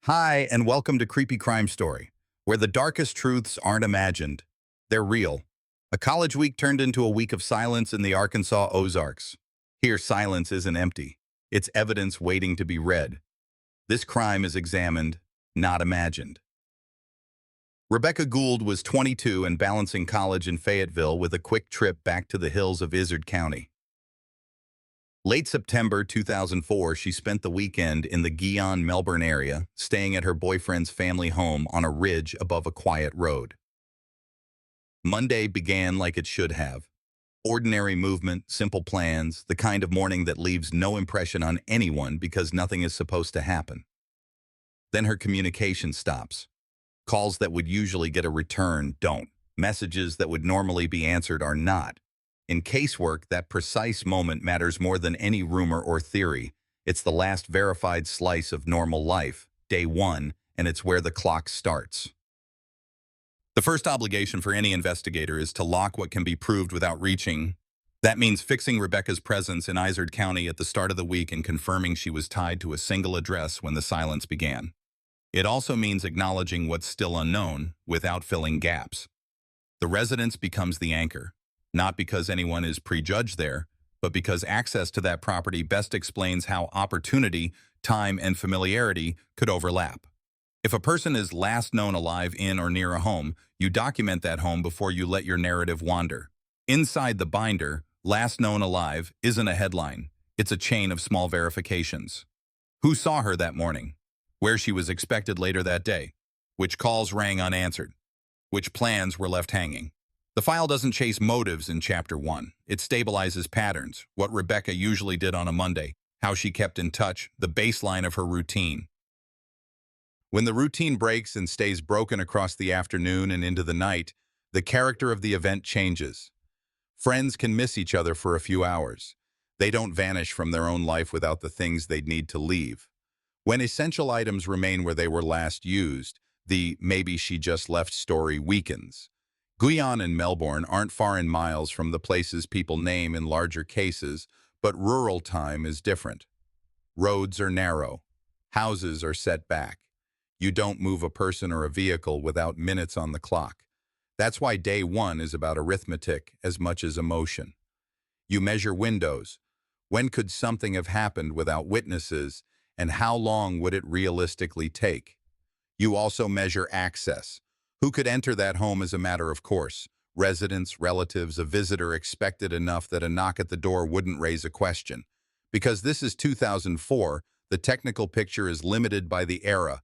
Hi, and welcome to Creepy Crime Story, where the darkest truths aren't imagined. They're real. A college week turned into a week of silence in the Arkansas Ozarks. Here, silence isn't empty. It's evidence waiting to be read. This crime is examined, not imagined. Rebecca Gould was 22 and balancing college in Fayetteville with a quick trip back to the hills of Izard County. Late September 2004, she spent the weekend in the Guion, Melbourne area, staying at her boyfriend's family home on a ridge above a quiet road. Monday began like it should have. Ordinary movement, simple plans, the kind of morning that leaves no impression on anyone because nothing is supposed to happen. Then her communication stops. Calls that would usually get a return don't. Messages that would normally be answered are not. In casework, that precise moment matters more than any rumor or theory. It's the last verified slice of normal life, day one, and it's where the clock starts. The first obligation for any investigator is to lock what can be proved without reaching. That means fixing Rebecca's presence in Izard County at the start of the week and confirming she was tied to a single address when the silence began. It also means acknowledging what's still unknown without filling gaps. The residence becomes the anchor. Not because anyone is prejudged there, but because access to that property best explains how opportunity, time, and familiarity could overlap. If a person is last known alive in or near a home, you document that home before you let your narrative wander. Inside the binder, last known alive isn't a headline. It's a chain of small verifications. Who saw her that morning? Where she was expected later that day? Which calls rang unanswered? Which plans were left hanging? The file doesn't chase motives in Chapter 1. It stabilizes patterns, what Rebecca usually did on a Monday, how she kept in touch, the baseline of her routine. When the routine breaks and stays broken across the afternoon and into the night, the character of the event changes. Friends can miss each other for a few hours. They don't vanish from their own life without the things they'd need to leave. When essential items remain where they were last used, the maybe she just left story weakens. Guion and Melbourne aren't far in miles from the places people name in larger cases, but rural time is different. Roads are narrow. Houses are set back. You don't move a person or a vehicle without minutes on the clock. That's why day one is about arithmetic as much as emotion. You measure windows. When could something have happened without witnesses, and how long would it realistically take? You also measure access. Who could enter that home as a matter of course? Residents, relatives, a visitor expected enough that a knock at the door wouldn't raise a question. Because this is 2004, the technical picture is limited by the era.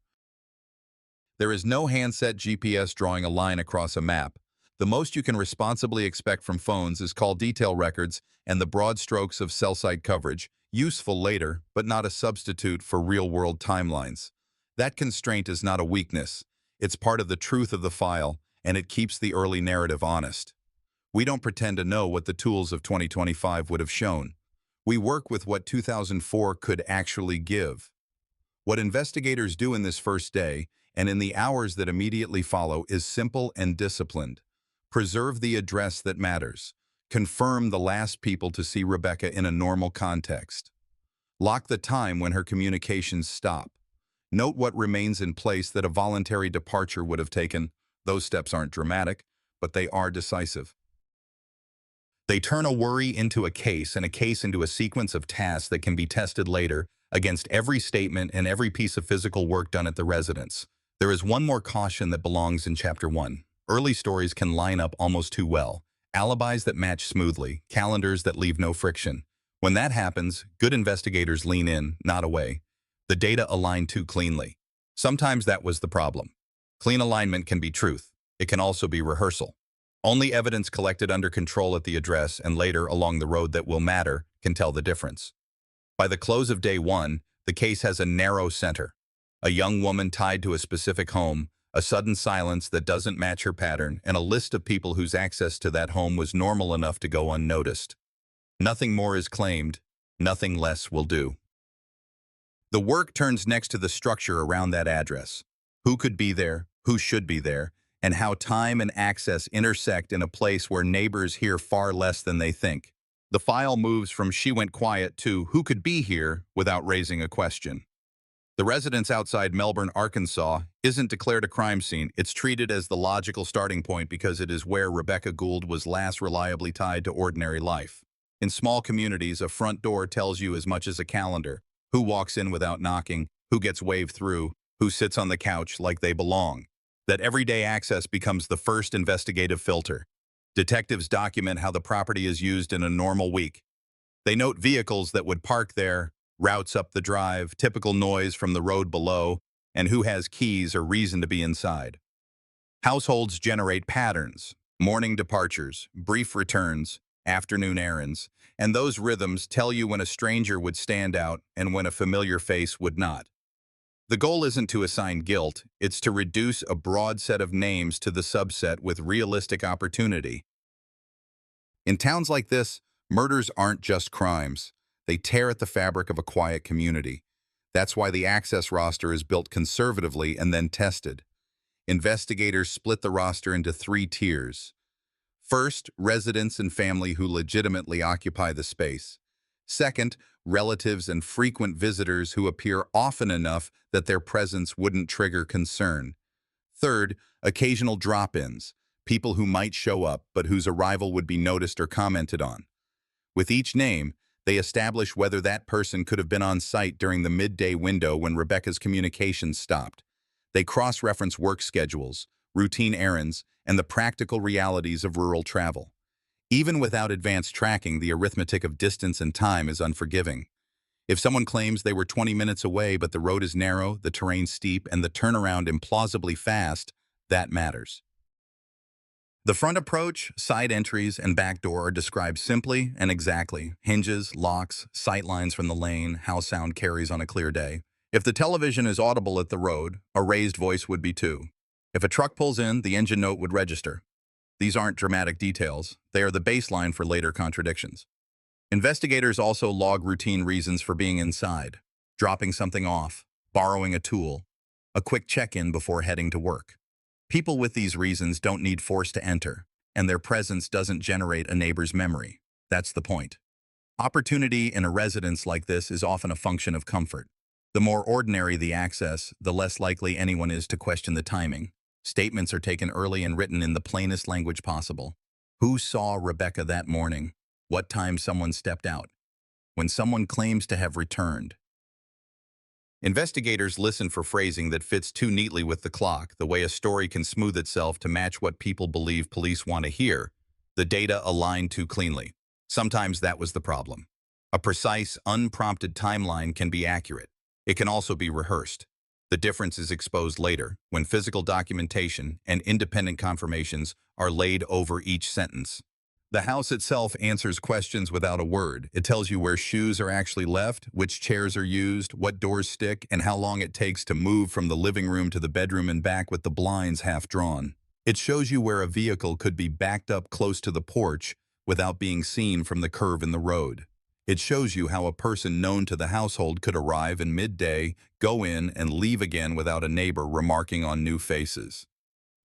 There is no handset GPS drawing a line across a map. The most you can responsibly expect from phones is call detail records and the broad strokes of cell site coverage, useful later, but not a substitute for real-world timelines. That constraint is not a weakness. It's part of the truth of the file, and it keeps the early narrative honest. We don't pretend to know what the tools of 2025 would have shown. We work with what 2004 could actually give. What investigators do in this first day, and in the hours that immediately follow, is simple and disciplined. Preserve the address that matters. Confirm the last people to see Rebecca in a normal context. Lock the time when her communications stop. Note what remains in place that a voluntary departure would have taken. Those steps aren't dramatic, but they are decisive. They turn a worry into a case and a case into a sequence of tasks that can be tested later against every statement and every piece of physical work done at the residence. There is one more caution that belongs in Chapter 1. Early stories can line up almost too well. Alibis that match smoothly, calendars that leave no friction. When that happens, good investigators lean in, not away. The data align too cleanly. Sometimes that was the problem. Clean alignment can be truth. It can also be rehearsal. Only evidence collected under control at the address and later along the road that will matter can tell the difference. By the close of day one, the case has a narrow center. A young woman tied to a specific home, a sudden silence that doesn't match her pattern, and a list of people whose access to that home was normal enough to go unnoticed. Nothing more is claimed. Nothing less will do. The work turns next to the structure around that address. Who could be there, who should be there, and how time and access intersect in a place where neighbors hear far less than they think. The file moves from she went quiet to who could be here without raising a question. The residence outside Melbourne, Arkansas, isn't declared a crime scene. It's treated as the logical starting point because it is where Rebecca Gould was last reliably tied to ordinary life. In small communities, a front door tells you as much as a calendar: who walks in without knocking, who gets waved through, who sits on the couch like they belong. That everyday access becomes the first investigative filter. Detectives document how the property is used in a normal week. They note vehicles that would park there, routes up the drive, typical noise from the road below, and who has keys or reason to be inside. Households generate patterns: morning departures, brief returns, afternoon errands, and those rhythms tell you when a stranger would stand out and when a familiar face would not. The goal isn't to assign guilt, it's to reduce a broad set of names to the subset with realistic opportunity. In towns like this, murders aren't just crimes. They tear at the fabric of a quiet community. That's why the access roster is built conservatively and then tested. Investigators split the roster into 3 tiers. First, residents and family who legitimately occupy the space. Second, relatives and frequent visitors who appear often enough that their presence wouldn't trigger concern. Third, occasional drop-ins, people who might show up but whose arrival would be noticed or commented on. With each name, they establish whether that person could have been on site during the midday window when Rebecca's communications stopped. They cross-reference work schedules, routine errands, and the practical realities of rural travel. Even without advanced tracking, the arithmetic of distance and time is unforgiving. If someone claims they were 20 minutes away but the road is narrow, the terrain steep, and the turnaround implausibly fast, that matters. The front approach, side entries, and back door are described simply and exactly: hinges, locks, sight lines from the lane, how sound carries on a clear day. If the television is audible at the road, a raised voice would be too. If a truck pulls in, the engine note would register. These aren't dramatic details. They are the baseline for later contradictions. Investigators also log routine reasons for being inside: dropping something off, borrowing a tool, a quick check-in before heading to work. People with these reasons don't need force to enter, and their presence doesn't generate a neighbor's memory. That's the point. Opportunity in a residence like this is often a function of comfort. The more ordinary the access, the less likely anyone is to question the timing. Statements are taken early and written in the plainest language possible. Who saw Rebecca that morning? What time someone stepped out? When someone claims to have returned? Investigators listen for phrasing that fits too neatly with the clock, the way a story can smooth itself to match what people believe police want to hear. The data align too cleanly. Sometimes that was the problem. A precise, unprompted timeline can be accurate. It can also be rehearsed. The difference is exposed later, when physical documentation and independent confirmations are laid over each sentence. The house itself answers questions without a word. It tells you where shoes are actually left, which chairs are used, what doors stick, and how long it takes to move from the living room to the bedroom and back with the blinds half drawn. It shows you where a vehicle could be backed up close to the porch without being seen from the curve in the road. It shows you how a person known to the household could arrive in midday, go in, and leave again without a neighbor remarking on new faces.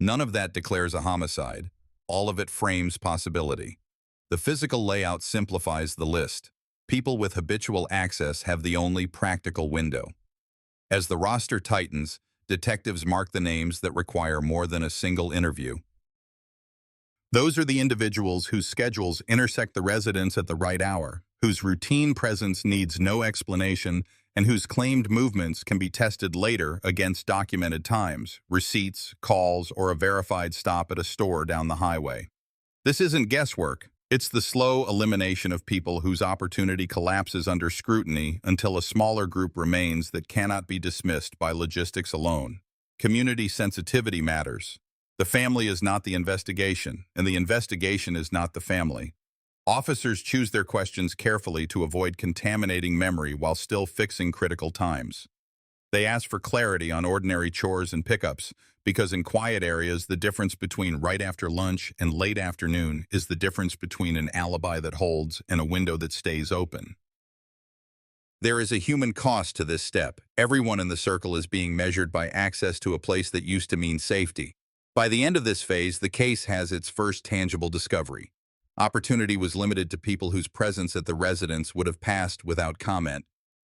None of that declares a homicide. All of it frames possibility. The physical layout simplifies the list. People with habitual access have the only practical window. As the roster tightens, detectives mark the names that require more than a single interview. Those are the individuals whose schedules intersect the residence at the right hour, whose routine presence needs no explanation, and whose claimed movements can be tested later against documented times, receipts, calls, or a verified stop at a store down the highway. This isn't guesswork. It's the slow elimination of people whose opportunity collapses under scrutiny until a smaller group remains that cannot be dismissed by logistics alone. Community sensitivity matters. The family is not the investigation, and the investigation is not the family. Officers choose their questions carefully to avoid contaminating memory while still fixing critical times. They ask for clarity on ordinary chores and pickups, because in quiet areas, the difference between right after lunch and late afternoon is the difference between an alibi that holds and a window that stays open. There is a human cost to this step. Everyone in the circle is being measured by access to a place that used to mean safety. By the end of this phase, the case has its first tangible discovery. Opportunity was limited to people whose presence at the residence would have passed without comment.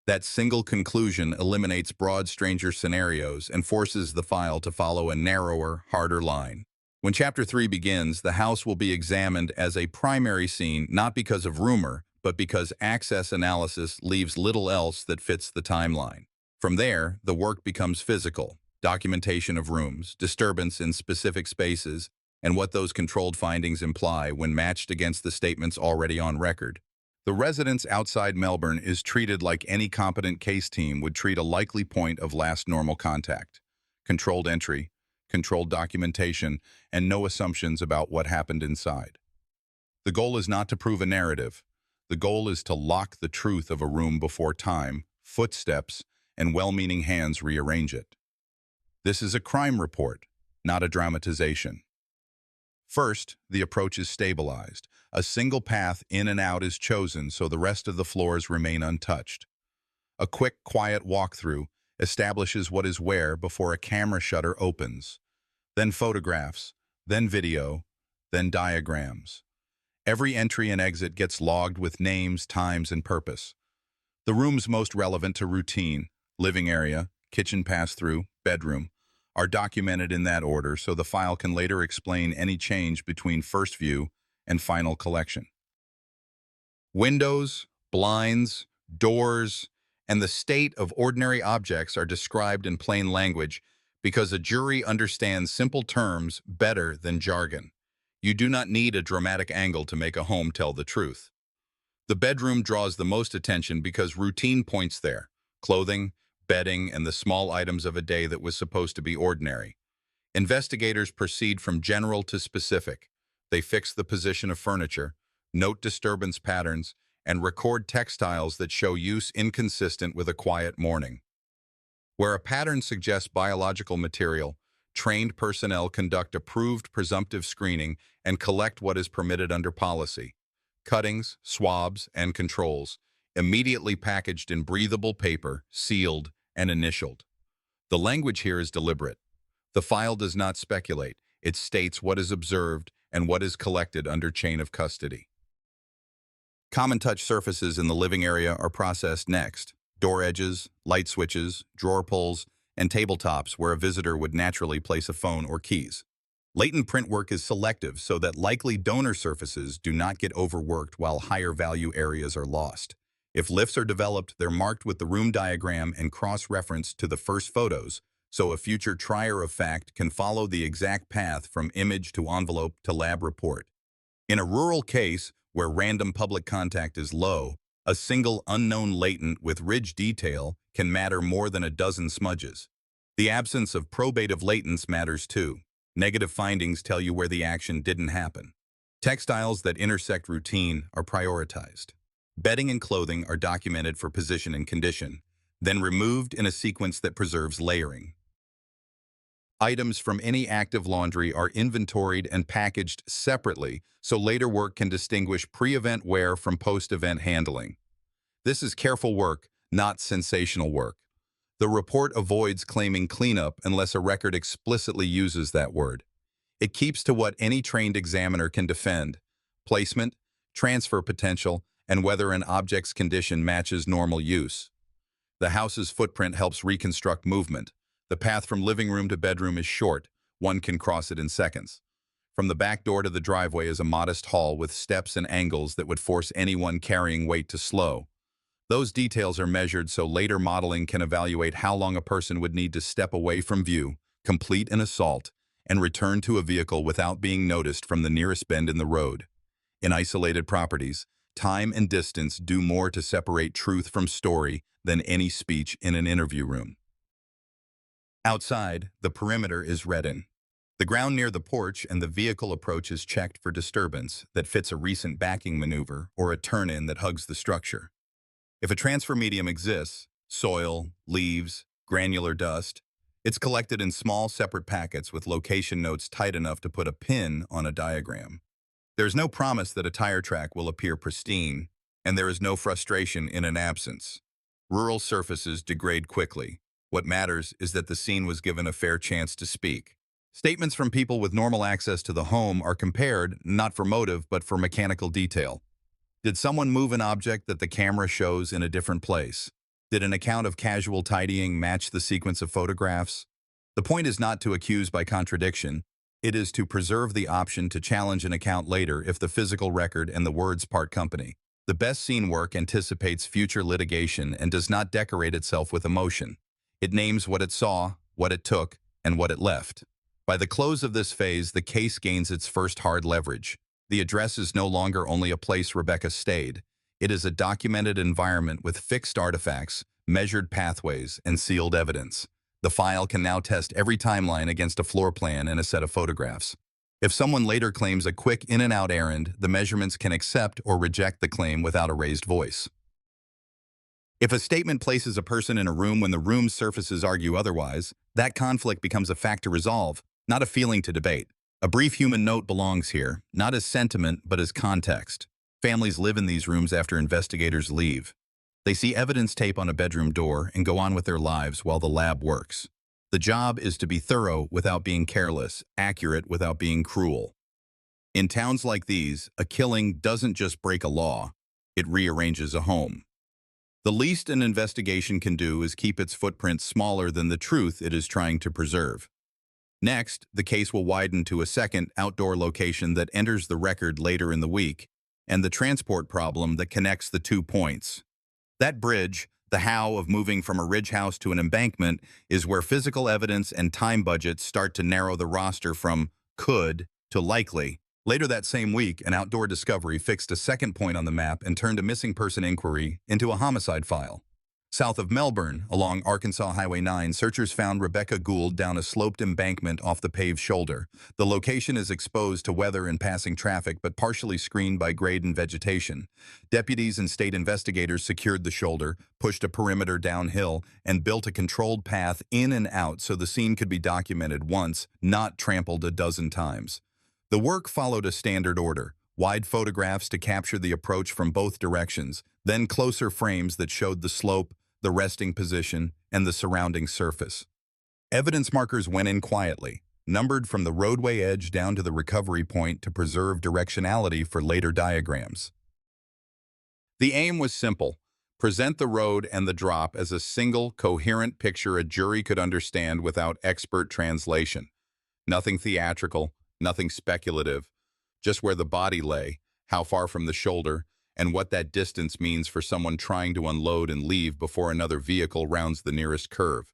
That single conclusion eliminates broad stranger scenarios and forces the file to follow a narrower, harder line. When Chapter 3 begins, the house will be examined as a primary scene not because of rumor, but because access analysis leaves little else that fits the timeline. From there, the work becomes physical, documentation of rooms, disturbance in specific spaces, and what those controlled findings imply when matched against the statements already on record. The residence outside Melbourne is treated like any competent case team would treat a likely point of last normal contact. Controlled entry, controlled documentation, and no assumptions about what happened inside. The goal is not to prove a narrative. The goal is to lock the truth of a room before time, footsteps, and well-meaning hands rearrange it. This is a crime report, not a dramatization. First, the approach is stabilized. A single path in and out is chosen so the rest of the floors remain untouched. A quick, quiet walkthrough establishes what is where before a camera shutter opens. Then photographs, then video, then diagrams. Every entry and exit gets logged with names, times, and purpose. The rooms most relevant to routine, living area, kitchen pass-through, bedroom, are documented in that order so the file can later explain any change between first view and final collection. Windows, blinds, doors, and the state of ordinary objects are described in plain language because a jury understands simple terms better than jargon. You do not need a dramatic angle to make a home tell the truth. The bedroom draws the most attention because routine points there: clothing, bedding, and the small items of a day that was supposed to be ordinary. Investigators proceed from general to specific. They fix the position of furniture, note disturbance patterns, and record textiles that show use inconsistent with a quiet morning. Where a pattern suggests biological material, trained personnel conduct approved presumptive screening and collect what is permitted under policy: cuttings, swabs, and controls, immediately packaged in breathable paper, sealed, and initialed. The language here is deliberate. The file does not speculate. It states what is observed and what is collected under chain of custody. Common touch surfaces in the living area are processed next: door edges, light switches, drawer pulls, and tabletops where a visitor would naturally place a phone or keys. Latent print work is selective so that likely donor surfaces do not get overworked while higher value areas are lost. If lifts are developed, they're marked with the room diagram and cross-referenced to the first photos, so a future trier of fact can follow the exact path from image to envelope to lab report. In a rural case where random public contact is low, a single unknown latent with ridge detail can matter more than a dozen smudges. The absence of probative latents matters too. Negative findings tell you where the action didn't happen. Textiles that intersect routine are prioritized. Bedding and clothing are documented for position and condition, then removed in a sequence that preserves layering. Items from any active laundry are inventoried and packaged separately so later work can distinguish pre-event wear from post-event handling. This is careful work, not sensational work. The report avoids claiming cleanup unless a record explicitly uses that word. It keeps to what any trained examiner can defend: placement, transfer potential, and whether an object's condition matches normal use. The house's footprint helps reconstruct movement. The path from living room to bedroom is short. One can cross it in seconds. From the back door to the driveway is a modest hall with steps and angles that would force anyone carrying weight to slow. Those details are measured so later modeling can evaluate how long a person would need to step away from view, complete an assault, and return to a vehicle without being noticed from the nearest bend in the road. In isolated properties, time and distance do more to separate truth from story than any speech in an interview room. Outside, the perimeter is read in. The ground near the porch and the vehicle approach is checked for disturbance that fits a recent backing maneuver or a turn-in that hugs the structure. If a transfer medium exists, soil, leaves, granular dust, it's collected in small separate packets with location notes tight enough to put a pin on a diagram. There's no promise that a tire track will appear pristine, and there is no frustration in an absence. Rural surfaces degrade quickly. What matters is that the scene was given a fair chance to speak. Statements from people with normal access to the home are compared, not for motive, but for mechanical detail. Did someone move an object that the camera shows in a different place? Did an account of casual tidying match the sequence of photographs? The point is not to accuse by contradiction. It is to preserve the option to challenge an account later if the physical record and the words part company. The best scene work anticipates future litigation and does not decorate itself with emotion. It names what it saw, what it took, and what it left. By the close of this phase, the case gains its first hard leverage. The address is no longer only a place Rebecca stayed. It is a documented environment with fixed artifacts, measured pathways, and sealed evidence. The file can now test every timeline against a floor plan and a set of photographs. If someone later claims a quick in-and-out errand, the measurements can accept or reject the claim without a raised voice. If a statement places a person in a room when the room's surfaces argue otherwise, that conflict becomes a fact to resolve, not a feeling to debate. A brief human note belongs here, not as sentiment but as context. Families live in these rooms after investigators leave. They see evidence tape on a bedroom door and go on with their lives while the lab works. The job is to be thorough without being careless, accurate without being cruel. In towns like these, a killing doesn't just break a law, it rearranges a home. The least an investigation can do is keep its footprint smaller than the truth it is trying to preserve. Next, the case will widen to a second outdoor location that enters the record later in the week, and the transport problem that connects the 2 points. That bridge, the how of moving from a ridge house to an embankment, is where physical evidence and time budgets start to narrow the roster from could to likely. Later that same week, an outdoor discovery fixed a second point on the map and turned a missing person inquiry into a homicide file. South of Melbourne, along Arkansas Highway 9, searchers found Rebecca Gould down a sloped embankment off the paved shoulder. The location is exposed to weather and passing traffic, but partially screened by grade and vegetation. Deputies and state investigators secured the shoulder, pushed a perimeter downhill, and built a controlled path in and out so the scene could be documented once, not trampled a dozen times. The work followed a standard order: wide photographs to capture the approach from both directions, then closer frames that showed the slope, the resting position, and the surrounding surface. Evidence markers went in quietly, numbered from the roadway edge down to the recovery point to preserve directionality for later diagrams. The aim was simple: present the road and the drop as a single, coherent picture a jury could understand without expert translation. Nothing theatrical, nothing speculative, just where the body lay, how far from the shoulder, and what that distance means for someone trying to unload and leave before another vehicle rounds the nearest curve.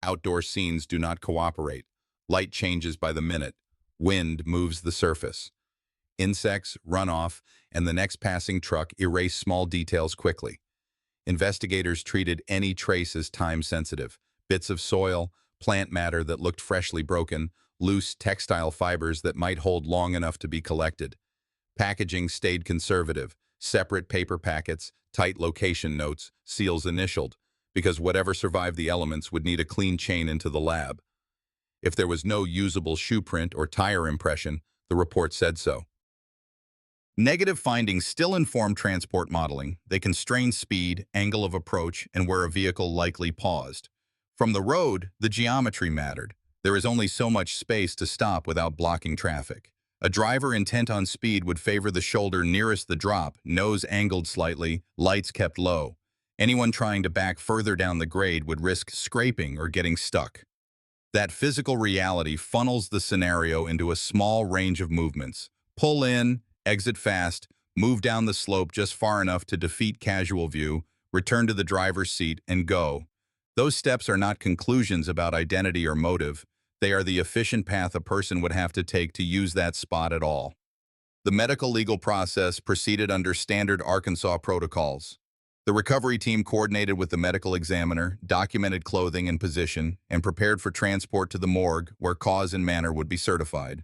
Outdoor scenes do not cooperate. Light changes by the minute. Wind moves the surface. Insects, runoff, and the next passing truck erase small details quickly. Investigators treated any trace as time-sensitive. Bits of soil, plant matter that looked freshly broken, loose textile fibers that might hold long enough to be collected. Packaging stayed conservative. Separate paper packets, tight location notes, seals initialed, because whatever survived the elements would need a clean chain into the lab. If there was no usable shoe print or tire impression, the report said so. Negative findings still inform transport modeling. They constrain speed, angle of approach, and where a vehicle likely paused. From the road, the geometry mattered. There is only so much space to stop without blocking traffic. A driver intent on speed would favor the shoulder nearest the drop, nose angled slightly, lights kept low. Anyone trying to back further down the grade would risk scraping or getting stuck. That physical reality funnels the scenario into a small range of movements. Pull in, exit fast, move down the slope just far enough to defeat casual view, return to the driver's seat, and go. Those steps are not conclusions about identity or motive. They are the efficient path a person would have to take to use that spot at all. The medical legal process proceeded under standard Arkansas protocols. The recovery team coordinated with the medical examiner, documented clothing and position, and prepared for transport to the morgue where cause and manner would be certified.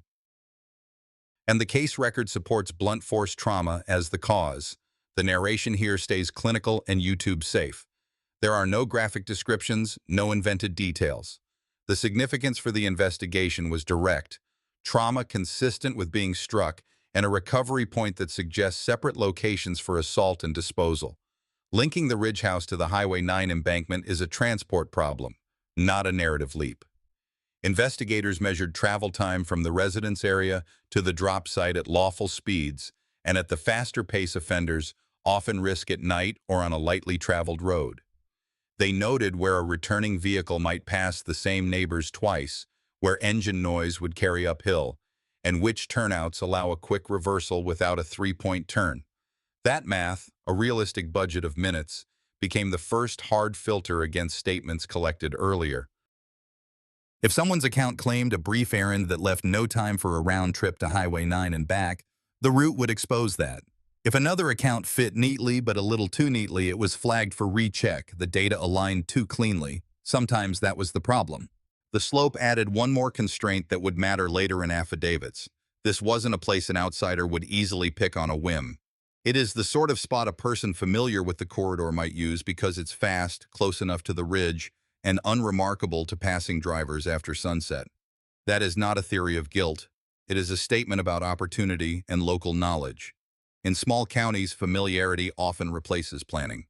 And the case record supports blunt force trauma as the cause. The narration here stays clinical and YouTube safe. There are no graphic descriptions, no invented details. The significance for the investigation was direct, trauma consistent with being struck, and a recovery point that suggests separate locations for assault and disposal. Linking the Ridge House to the Highway 9 embankment is a transport problem, not a narrative leap. Investigators measured travel time from the residence area to the drop site at lawful speeds, and at the faster pace offenders often risk at night or on a lightly traveled road. They noted where a returning vehicle might pass the same neighbors twice, where engine noise would carry uphill, and which turnouts allow a quick reversal without a three-point turn. That math, a realistic budget of minutes, became the first hard filter against statements collected earlier. If someone's account claimed a brief errand that left no time for a round trip to Highway 9 and back, the route would expose that. If another account fit neatly but a little too neatly, it was flagged for recheck. The data aligned too cleanly. Sometimes that was the problem. The slope added one more constraint that would matter later in affidavits. This wasn't a place an outsider would easily pick on a whim. It is the sort of spot a person familiar with the corridor might use because it's fast, close enough to the ridge, and unremarkable to passing drivers after sunset. That is not a theory of guilt. It is a statement about opportunity and local knowledge. In small counties, familiarity often replaces planning.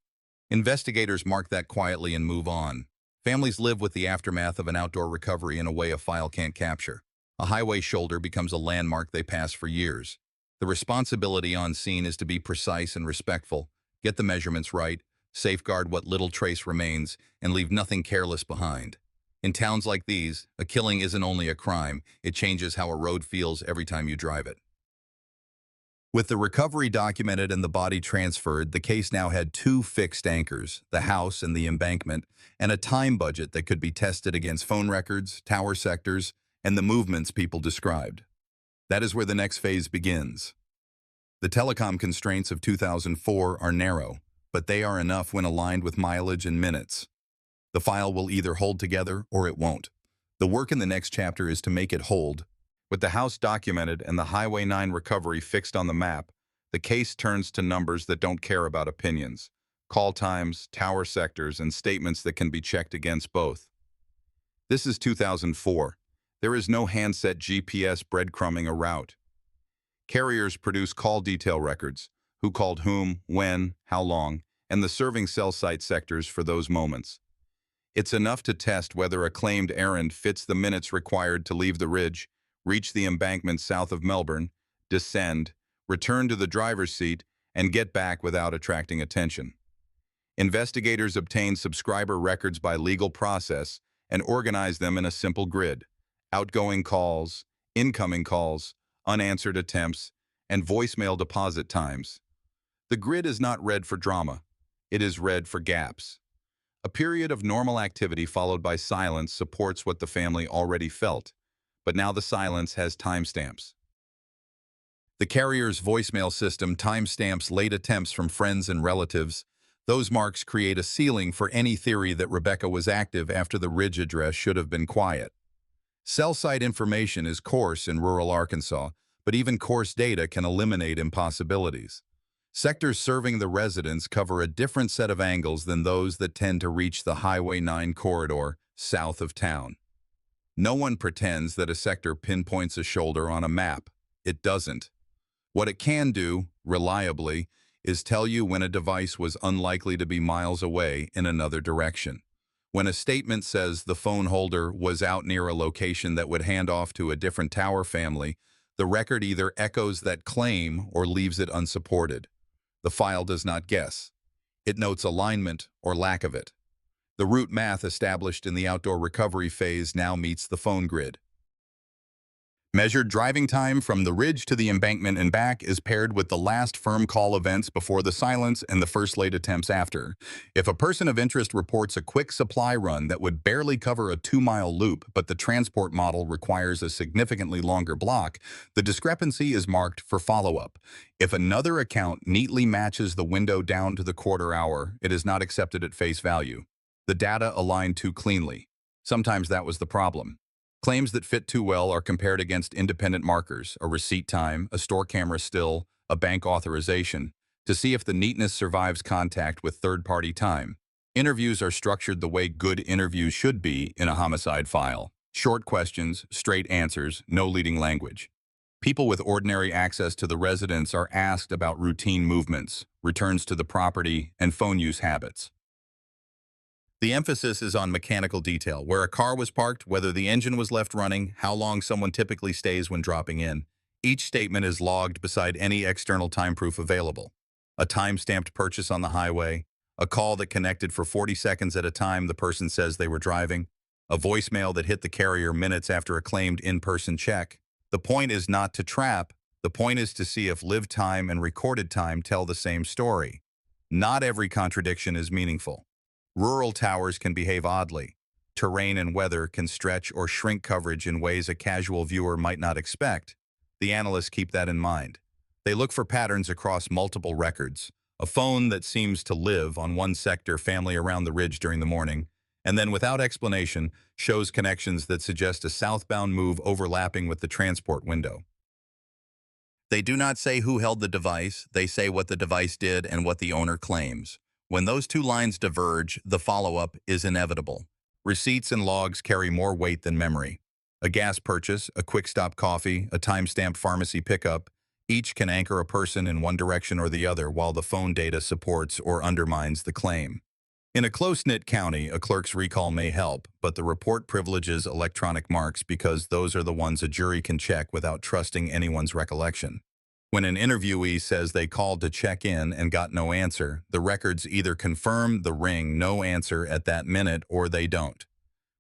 Investigators mark that quietly and move on. Families live with the aftermath of an outdoor recovery in a way a file can't capture. A highway shoulder becomes a landmark they pass for years. The responsibility on scene is to be precise and respectful, get the measurements right, safeguard what little trace remains, and leave nothing careless behind. In towns like these, a killing isn't only a crime, it changes how a road feels every time you drive it. With the recovery documented and the body transferred, the case now had two fixed anchors, the house and the embankment, and a time budget that could be tested against phone records, tower sectors, and the movements people described. That is where the next phase begins. The telecom constraints of 2004 are narrow, but they are enough when aligned with mileage and minutes. The file will either hold together or it won't. The work in the next chapter is to make it hold. With the house documented and the Highway 9 recovery fixed on the map, the case turns to numbers that don't care about opinions, call times, tower sectors, and statements that can be checked against both. This is 2004. There is no handset GPS breadcrumbing a route. Carriers produce call detail records, who called whom, when, how long, and the serving cell site sectors for those moments. It's enough to test whether a claimed errand fits the minutes required to leave the ridge, reach the embankment south of Melbourne, descend, return to the driver's seat, and get back without attracting attention. Investigators obtain subscriber records by legal process and organize them in a simple grid: outgoing calls, incoming calls, unanswered attempts, and voicemail deposit times. The grid is not read for drama. It is read for gaps. A period of normal activity followed by silence supports what the family already felt, but now the silence has timestamps. The carrier's voicemail system timestamps late attempts from friends and relatives. Those marks create a ceiling for any theory that Rebecca was active after the ridge address should have been quiet. Cell site information is coarse in rural Arkansas, but even coarse data can eliminate impossibilities. Sectors serving the residents cover a different set of angles than those that tend to reach the Highway 9 corridor south of town. No one pretends that a sector pinpoints a shoulder on a map. It doesn't. What it can do, reliably, is tell you when a device was unlikely to be miles away in another direction. When a statement says the phone holder was out near a location that would hand off to a different tower family, the record either echoes that claim or leaves it unsupported. The file does not guess. It notes alignment or lack of it. The route math established in the outdoor recovery phase now meets the phone grid. Measured driving time from the ridge to the embankment and back is paired with the last firm call events before the silence and the first late attempts after. If a person of interest reports a quick supply run that would barely cover a 2-mile loop, but the transport model requires a significantly longer block, the discrepancy is marked for follow-up. If another account neatly matches the window down to the quarter hour, it is not accepted at face value. The data align too cleanly. Sometimes that was the problem. Claims that fit too well are compared against independent markers, a receipt time, a store camera still, a bank authorization, to see if the neatness survives contact with third-party time. Interviews are structured the way good interviews should be in a homicide file. Short questions, straight answers, no leading language. People with ordinary access to the residence are asked about routine movements, returns to the property, and phone use habits. The emphasis is on mechanical detail, where a car was parked, whether the engine was left running, how long someone typically stays when dropping in. Each statement is logged beside any external time proof available. A time-stamped purchase on the highway, A call that connected for 40 seconds at a time the person says they were driving. A voicemail that hit the carrier minutes after a claimed in-person check. The point is not to trap. The point is to see if live time and recorded time tell the same story. Not every contradiction is meaningful. Rural towers can behave oddly. Terrain and weather can stretch or shrink coverage in ways a casual viewer might not expect. The analysts keep that in mind. They look for patterns across multiple records. A phone that seems to live on one sector family around the ridge during the morning, and then without explanation, shows connections that suggest a southbound move overlapping with the transport window. They do not say who held the device, they say what the device did and what the owner claims. When those two lines diverge, the follow-up is inevitable. Receipts and logs carry more weight than memory. A gas purchase, a quick-stop coffee, a time-stamped pharmacy pickup, each can anchor a person in one direction or the other while the phone data supports or undermines the claim. In a close-knit county, a clerk's recall may help, but the report privileges electronic marks because those are the ones a jury can check without trusting anyone's recollection. When an interviewee says they called to check in and got no answer, the records either confirm the ring no answer at that minute or they don't.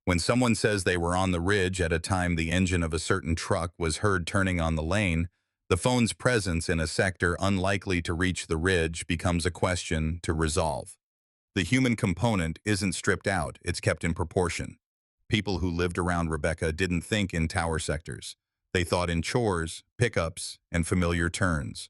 When someone says they were on the ridge at a time the engine of a certain truck was heard turning on the lane, the phone's presence in a sector unlikely to reach the ridge becomes a question to resolve. The human component isn't stripped out, it's kept in proportion. People who lived around Rebecca didn't think in tower sectors. They thought in chores, pickups, and familiar turns.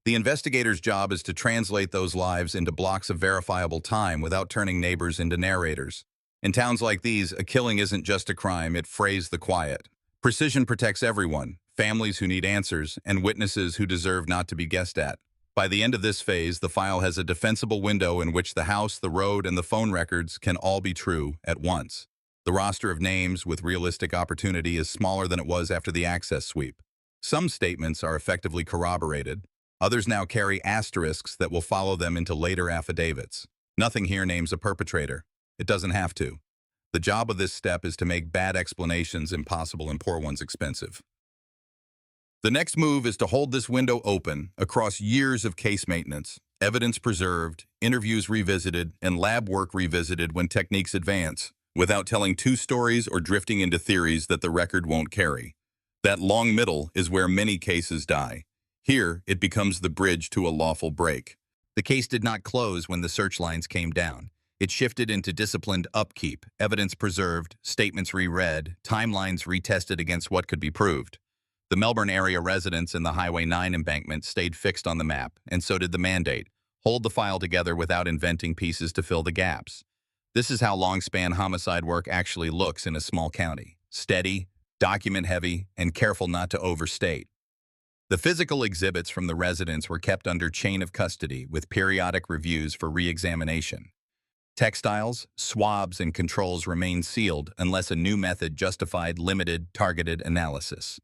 The investigator's job is to translate those lives into blocks of verifiable time without turning neighbors into narrators. In towns like these, a killing isn't just a crime, it frays the quiet. Precision protects everyone, families who need answers, and witnesses who deserve not to be guessed at. By the end of this phase, the file has a defensible window in which the house, the road, and the phone records can all be true at once. The roster of names with realistic opportunity is smaller than it was after the access sweep. Some statements are effectively corroborated. Others now carry asterisks that will follow them into later affidavits. Nothing here names a perpetrator. It doesn't have to. The job of this step is to make bad explanations impossible and poor ones expensive. The next move is to hold this window open across years of case maintenance, evidence preserved, interviews revisited, and lab work revisited when techniques advance, without telling two stories or drifting into theories that the record won't carry. That long middle is where many cases die. Here, it becomes the bridge to a lawful break. The case did not close when the search lines came down. It shifted into disciplined upkeep, evidence preserved, statements reread, timelines retested against what could be proved. The Melbourne area residents in the Highway 9 embankment stayed fixed on the map, and so did the mandate: hold the file together without inventing pieces to fill the gaps. This is how long-span homicide work actually looks in a small county: steady, document-heavy, and careful not to overstate. The physical exhibits from the residents were kept under chain of custody with periodic reviews for re-examination. Textiles, swabs, and controls remained sealed unless a new method justified limited, targeted analysis.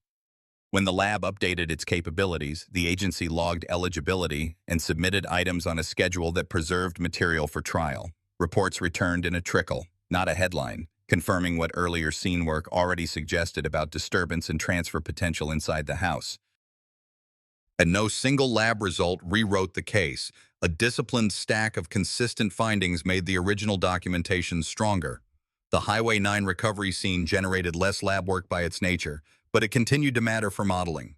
When the lab updated its capabilities, the agency logged eligibility and submitted items on a schedule that preserved material for trial. Reports returned in a trickle, not a headline, confirming what earlier scene work already suggested about disturbance and transfer potential inside the house. And no single lab result rewrote the case. A disciplined stack of consistent findings made the original documentation stronger. The Highway 9 recovery scene generated less lab work by its nature, but it continued to matter for modeling.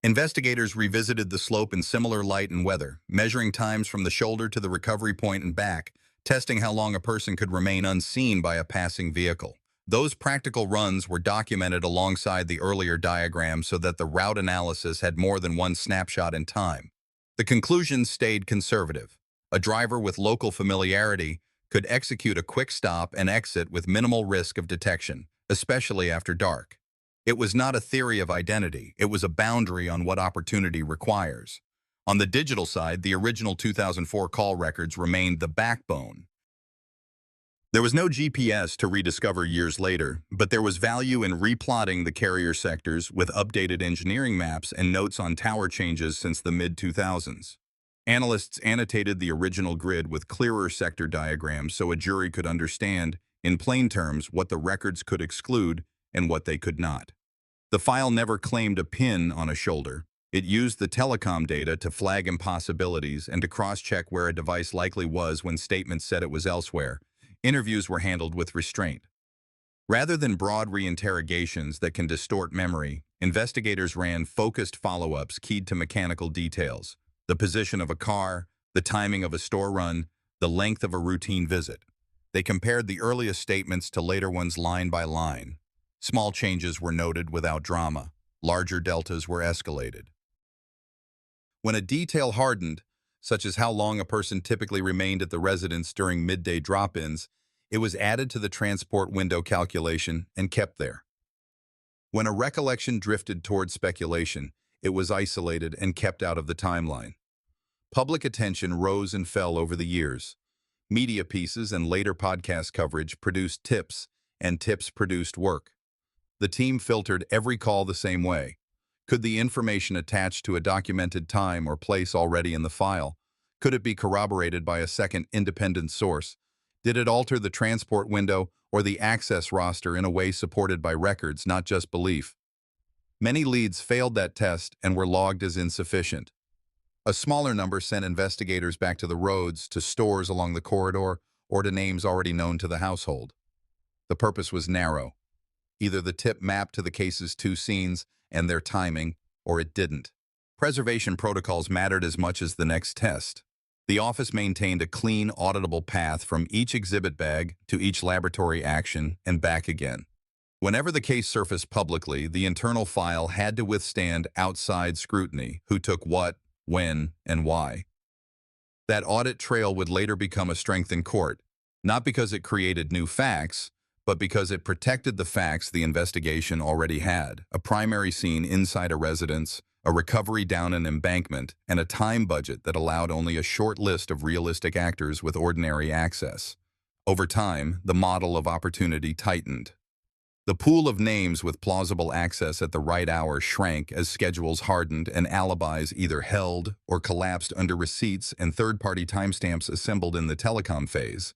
Investigators revisited the slope in similar light and weather, measuring times from the shoulder to the recovery point and back, testing how long a person could remain unseen by a passing vehicle. Those practical runs were documented alongside the earlier diagram so that the route analysis had more than one snapshot in time. The conclusion stayed conservative. A driver with local familiarity could execute a quick stop and exit with minimal risk of detection, especially after dark. It was not a theory of identity, it was a boundary on what opportunity requires. On the digital side, the original 2004 call records remained the backbone. There was no GPS to rediscover years later, but there was value in replotting the carrier sectors with updated engineering maps and notes on tower changes since the mid-2000s. Analysts annotated the original grid with clearer sector diagrams so a jury could understand, in plain terms, what the records could exclude and what they could not. The file never claimed a pin on a shoulder. It used the telecom data to flag impossibilities and to cross-check where a device likely was when statements said it was elsewhere. Interviews were handled with restraint. Rather than broad reinterrogations that can distort memory, investigators ran focused follow-ups keyed to mechanical details: the position of a car, the timing of a store run, the length of a routine visit. They compared the earliest statements to later ones line by line. Small changes were noted without drama. Larger deltas were escalated. When a detail hardened, such as how long a person typically remained at the residence during midday drop-ins, it was added to the transport window calculation and kept there. When a recollection drifted toward speculation, it was isolated and kept out of the timeline. Public attention rose and fell over the years. Media pieces and later podcast coverage produced tips, and tips produced work. The team filtered every call the same way. Could the information attach to a documented time or place already in the file? Could it be corroborated by a second independent source? Did it alter the transport window or the access roster in a way supported by records, not just belief? Many leads failed that test and were logged as insufficient. A smaller number sent investigators back to the roads, to stores along the corridor, or to names already known to the household. The purpose was narrow. Either the tip mapped to the case's two scenes and their timing, or it didn't. Preservation protocols mattered as much as the next test. The office maintained a clean, auditable path from each exhibit bag to each laboratory action and back again. Whenever the case surfaced publicly, the internal file had to withstand outside scrutiny: who took what, when, and why. That audit trail would later become a strength in court, not because it created new facts, but because it protected the facts the investigation already had: a primary scene inside a residence, a recovery down an embankment, and a time budget that allowed only a short list of realistic actors with ordinary access. Over time, the model of opportunity tightened. The pool of names with plausible access at the right hour shrank as schedules hardened and alibis either held or collapsed under receipts and third-party timestamps assembled in the telecom phase.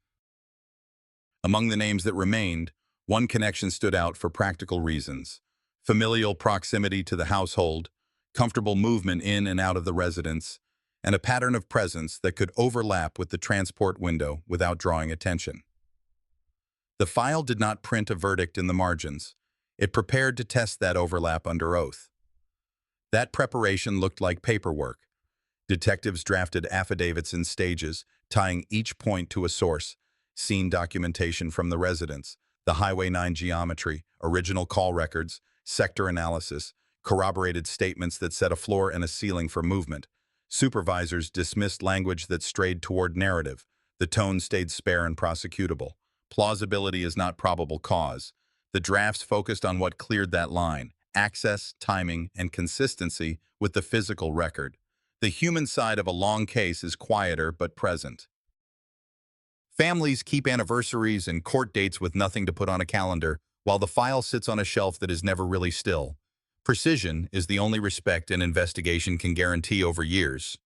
Among the names that remained, one connection stood out for practical reasons: familial proximity to the household, comfortable movement in and out of the residence, and a pattern of presence that could overlap with the transport window without drawing attention. The file did not print a verdict in the margins. It prepared to test that overlap under oath. That preparation looked like paperwork. Detectives drafted affidavits in stages, tying each point to a source: scene documentation from the residence, the Highway 9 geometry, original call records, sector analysis, corroborated statements that set a floor and a ceiling for movement. Supervisors dismissed language that strayed toward narrative. The tone stayed spare and prosecutable. Plausibility is not probable cause. The drafts focused on what cleared that line: access, timing, and consistency with the physical record. The human side of a long case is quieter but present. Families keep anniversaries and court dates with nothing to put on a calendar, while the file sits on a shelf that is never really still. Precision is the only respect an investigation can guarantee over years.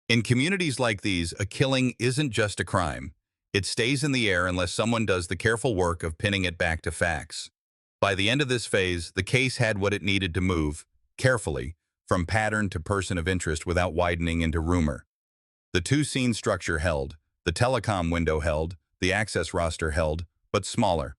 In communities like these, a killing isn't just a crime. It stays in the air unless someone does the careful work of pinning it back to facts. By the end of this phase, the case had what it needed to move, carefully, from pattern to person of interest without widening into rumor. The two-scene structure held, the telecom window held, the access roster held, but smaller.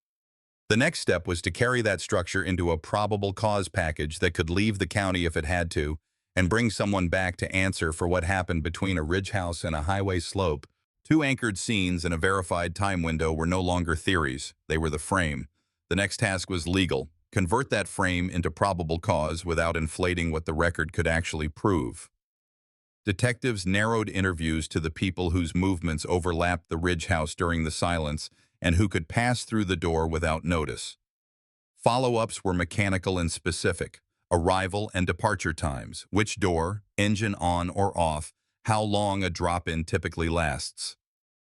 The next step was to carry that structure into a probable cause package that could leave the county if it had to, and bring someone back to answer for what happened between a ridge house and a highway slope. Two anchored scenes and a verified time window were no longer theories, they were the frame. The next task was legal: convert that frame into probable cause without inflating what the record could actually prove. Detectives narrowed interviews to the people whose movements overlapped the ridge house during the silence and who could pass through the door without notice. Follow-ups were mechanical and specific: arrival and departure times, which door, engine on or off, how long a drop-in typically lasts.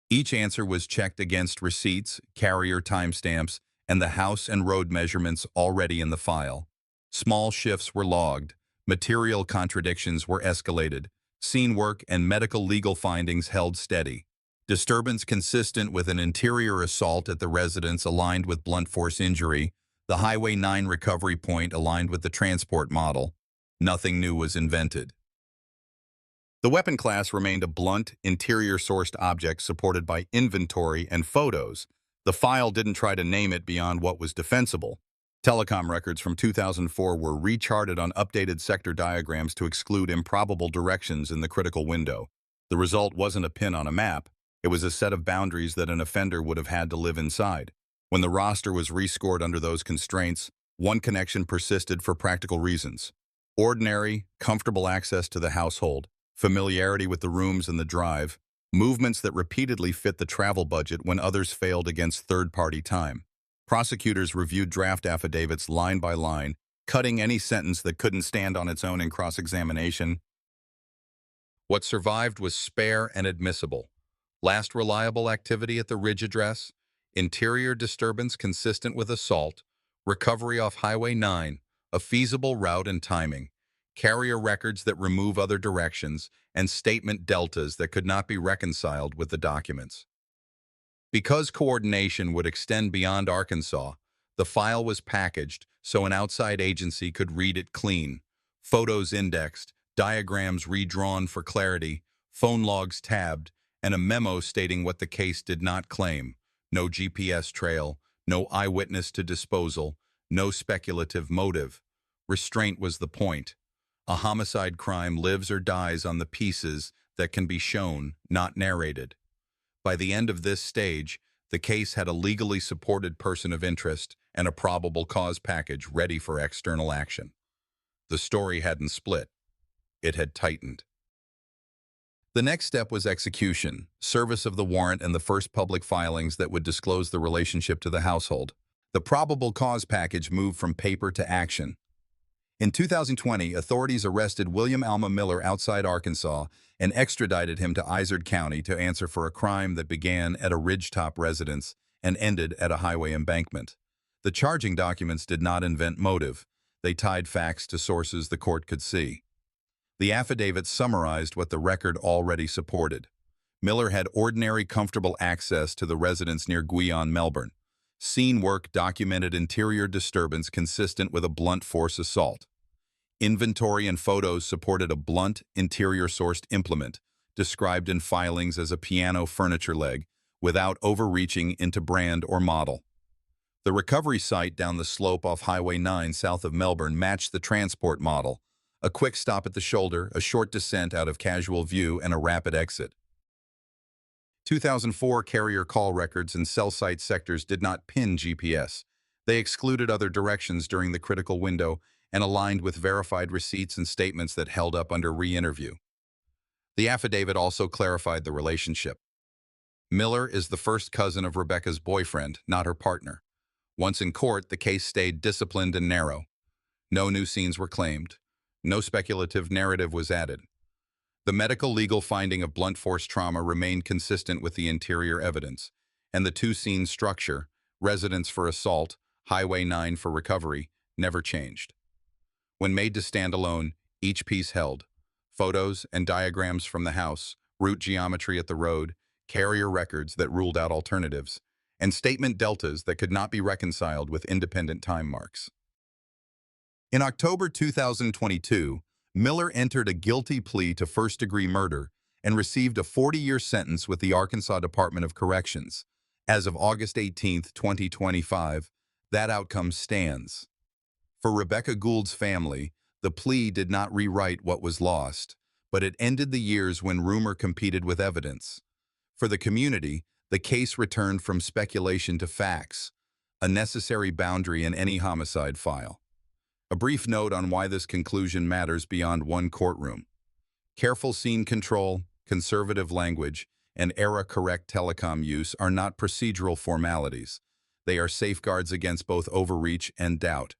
Each answer was checked against receipts, carrier timestamps, and the house and road measurements already in the file. Small shifts were logged, material contradictions were escalated, scene work and medical legal findings held steady. Disturbance consistent with an interior assault at the residence aligned with blunt force injury, the Highway 9 recovery point aligned with the transport model. Nothing new was invented. The weapon class remained a blunt, interior-sourced object supported by inventory and photos. The file didn't try to name it beyond what was defensible. Telecom records from 2004 were recharted on updated sector diagrams to exclude improbable directions in the critical window. The result wasn't a pin on a map. It was a set of boundaries that an offender would have had to live inside. When the roster was rescored under those constraints, one connection persisted for practical reasons. Ordinary, comfortable access to the household, familiarity with the rooms and the drive, movements that repeatedly fit the travel budget when others failed against third-party time. Prosecutors reviewed draft affidavits line by line, cutting any sentence that couldn't stand on its own in cross-examination. What survived was spare and admissible. Last reliable activity at the Ridge address, interior disturbance consistent with assault, recovery off Highway 9, a feasible route and timing, carrier records that remove other directions, and statement deltas that could not be reconciled with the documents. Because coordination would extend beyond Arkansas, the file was packaged so an outside agency could read it clean. Photos indexed, diagrams redrawn for clarity, phone logs tabbed, and a memo stating what the case did not claim. No GPS trail, no eyewitness to disposal, no speculative motive. Restraint was the point. A homicide crime lives or dies on the pieces that can be shown, not narrated. By the end of this stage, the case had a legally supported person of interest and a probable cause package ready for external action. The story hadn't split. It had tightened. The next step was execution, service of the warrant and the first public filings that would disclose the relationship to the household. The probable cause package moved from paper to action. In 2020, authorities arrested William Alma Miller outside Arkansas and extradited him to Izard County to answer for a crime that began at a ridgetop residence and ended at a highway embankment. The charging documents did not invent motive. They tied facts to sources the court could see. The affidavit summarized what the record already supported. Miller had ordinary, comfortable access to the residence near Guion, Melbourne. Scene work documented interior disturbance consistent with a blunt force assault. Inventory and photos supported a blunt, interior-sourced implement, described in filings as a piano furniture leg, without overreaching into brand or model. The recovery site down the slope off Highway 9 south of Melbourne matched the transport model: a quick stop at the shoulder, a short descent out of casual view, and a rapid exit. 2004 carrier call records and cell site sectors did not pin GPS. They excluded other directions during the critical window and aligned with verified receipts and statements that held up under re-interview. The affidavit also clarified the relationship. Miller is the first cousin of Rebecca's boyfriend, not her partner. Once in court, the case stayed disciplined and narrow. No new scenes were claimed. No speculative narrative was added. The medical legal finding of blunt force trauma remained consistent with the interior evidence, and the two-scene structure, residence for assault, Highway 9 for recovery, never changed. When made to stand alone, each piece held photos and diagrams from the house, route geometry at the road, carrier records that ruled out alternatives, and statement deltas that could not be reconciled with independent time marks. In October 2022, Miller entered a guilty plea to first-degree murder and received a 40-year sentence with the Arkansas Department of Corrections. As of August 18, 2025, that outcome stands. For Rebecca Gould's family, the plea did not rewrite what was lost, but it ended the years when rumor competed with evidence. For the community, the case returned from speculation to facts, a necessary boundary in any homicide file. A brief note on why this conclusion matters beyond one courtroom. Careful scene control, conservative language, and era-correct telecom use are not procedural formalities. They are safeguards against both overreach and doubt.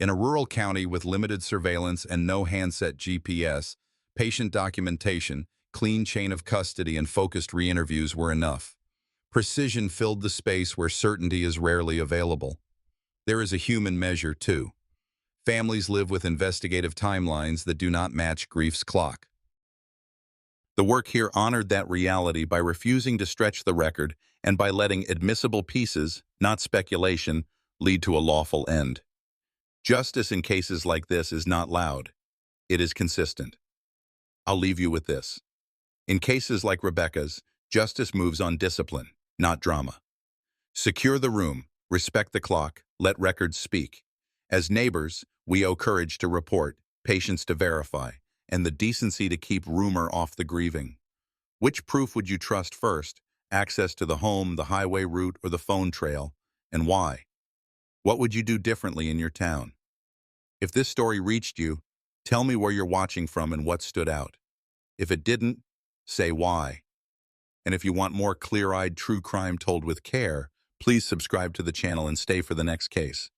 In a rural county with limited surveillance and no handset GPS, patient documentation, clean chain of custody, and focused re-interviews were enough. Precision filled the space where certainty is rarely available. There is a human measure, too. Families live with investigative timelines that do not match grief's clock. The work here honored that reality by refusing to stretch the record and by letting admissible pieces, not speculation, lead to a lawful end. Justice in cases like this is not loud. It is consistent. I'll leave you with this. In cases like Rebecca's, justice moves on discipline, not drama. Secure the room, respect the clock, let records speak. As neighbors, we owe courage to report, patience to verify, and the decency to keep rumor off the grieving. Which proof would you trust first? Access to the home, the highway route, or the phone trail? And why? What would you do differently in your town? If this story reached you, tell me where you're watching from and what stood out. If it didn't, say why. And if you want more clear-eyed true crime told with care, please subscribe to the channel and stay for the next case.